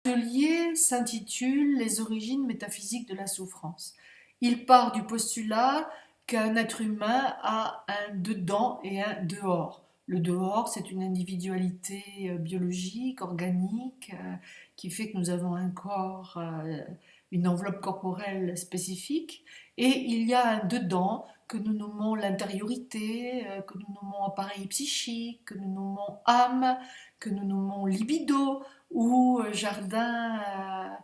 L'atelier s'intitule Les origines métaphysiques de la souffrance. Il part du postulat qu'un être humain a un dedans et un dehors. Le dehors, c'est une individualité biologique, organique, qui fait que nous avons un corps, une enveloppe corporelle spécifique. Et il y a un dedans que nous nommons l'intériorité, que nous nommons appareil psychique, que nous nommons âme, que nous nommons libido, ou jardin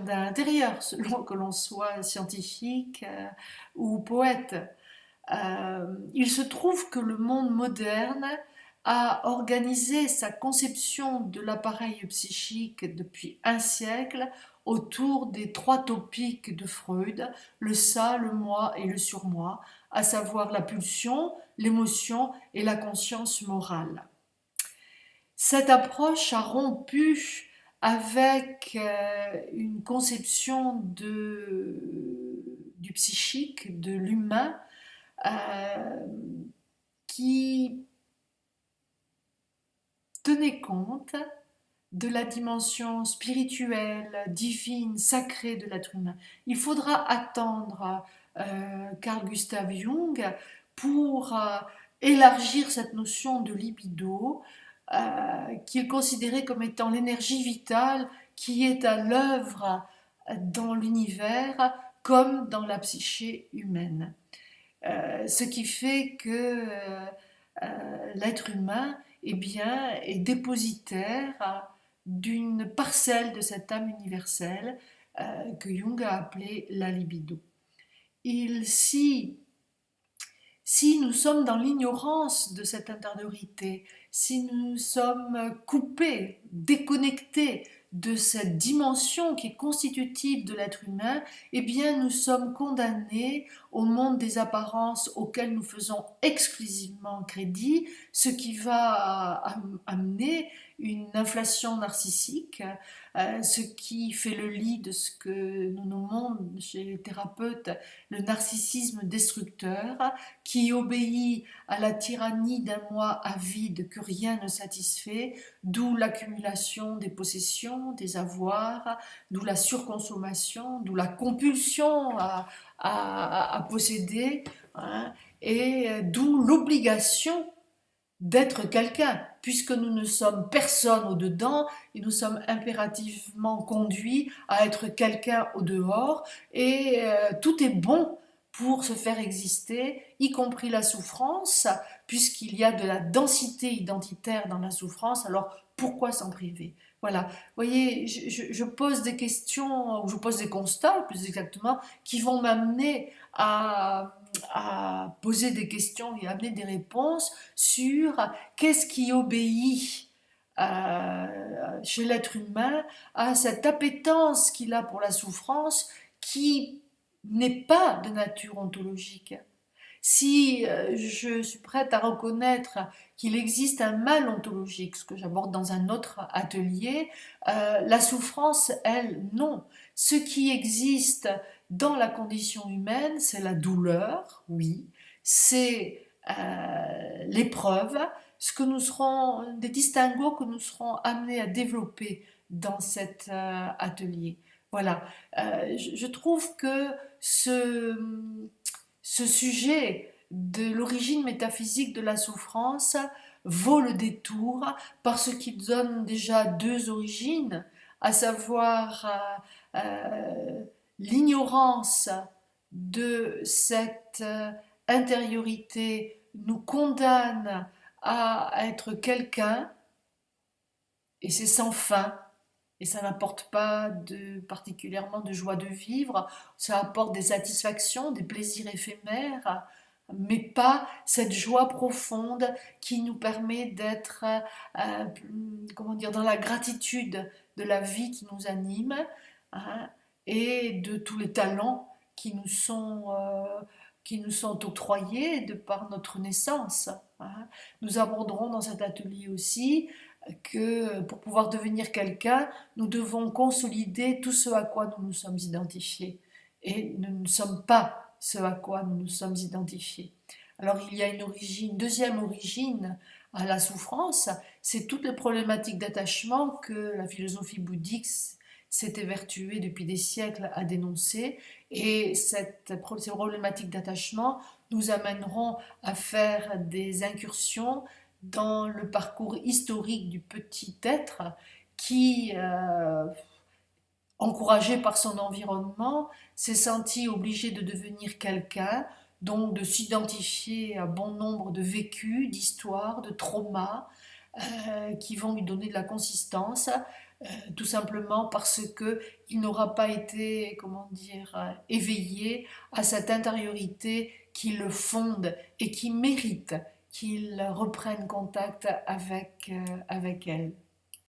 intérieur, selon que l'on soit scientifique ou poète. Il se trouve que le monde moderne a organisé sa conception de l'appareil psychique depuis un siècle autour des trois topiques de Freud, le ça, le moi et le surmoi, à savoir la pulsion, l'émotion et la conscience morale. Cette approche a rompu avec une conception du psychique, de l'humain, euh, qui tenait compte de la dimension spirituelle, divine, sacrée de l'être humain. Il faudra attendre Carl Gustav Jung pour élargir cette notion de libido, qu'il considérait comme étant l'énergie vitale qui est à l'œuvre dans l'univers comme dans la psyché humaine. Ce qui fait que l'être humain est dépositaire d'une parcelle de cette âme universelle que Jung a appelée la libido. Si nous sommes dans l'ignorance de cette intériorité, si nous sommes coupés, déconnectés de cette dimension qui est constitutive de l'être humain, eh bien nous sommes condamnés au monde des apparences auquel nous faisons exclusivement crédit, ce qui va amener une inflation narcissique, ce qui fait le lit de ce que nous nommons chez les thérapeutes le narcissisme destructeur, qui obéit à la tyrannie d'un moi avide que rien ne satisfait, d'où l'accumulation des possessions, des avoirs, d'où la surconsommation, d'où la compulsion à posséder, hein, et d'où l'obligation d'être quelqu'un, puisque nous ne sommes personne au dedans et nous sommes impérativement conduits à être quelqu'un au dehors, et tout est bon pour se faire exister, y compris la souffrance, puisqu'il y a de la densité identitaire dans la souffrance, alors pourquoi s'en priver? Voilà, vous voyez, je pose des questions, ou je pose des constats plus exactement, qui vont m'amener à poser des questions et à amener des réponses sur qu'est-ce qui obéit chez l'être humain à cette appétence qu'il a pour la souffrance qui n'est pas de nature ontologique. Si je suis prête à reconnaître qu'il existe un mal ontologique, ce que j'aborde dans un autre atelier, la souffrance, elle, non. Ce qui existe dans la condition humaine, c'est la douleur, oui, c'est l'épreuve, ce que nous serons, des distinguos que nous serons amenés à développer dans cet atelier. Voilà, je trouve que ce sujet de l'origine métaphysique de la souffrance vaut le détour parce qu'il donne déjà deux origines, à savoir l'ignorance de cette intériorité nous condamne à être quelqu'un, et c'est sans fin, et ça n'apporte pas particulièrement de joie de vivre, ça apporte des satisfactions, des plaisirs éphémères, mais pas cette joie profonde qui nous permet d'être comment dire, dans la gratitude de la vie qui nous anime, hein, et de tous les talents qui nous sont octroyés de par notre naissance, hein. Nous aborderons dans cet atelier aussi que pour pouvoir devenir quelqu'un, nous devons consolider tout ce à quoi nous nous sommes identifiés. Et nous ne sommes pas ce à quoi nous nous sommes identifiés. Alors il y a une deuxième origine à la souffrance, c'est toutes les problématiques d'attachement que la philosophie bouddhique s'est évertuée depuis des siècles à dénoncer. Et ces problématiques d'attachement nous amèneront à faire des incursions dans le parcours historique du petit être qui, encouragé par son environnement, s'est senti obligé de devenir quelqu'un, donc de s'identifier à bon nombre de vécus, d'histoires, de traumas, qui vont lui donner de la consistance, tout simplement parce que il n'aura pas été, comment dire, éveillé à cette intériorité qui le fonde et qui mérite qu'il reprenne contact avec elle.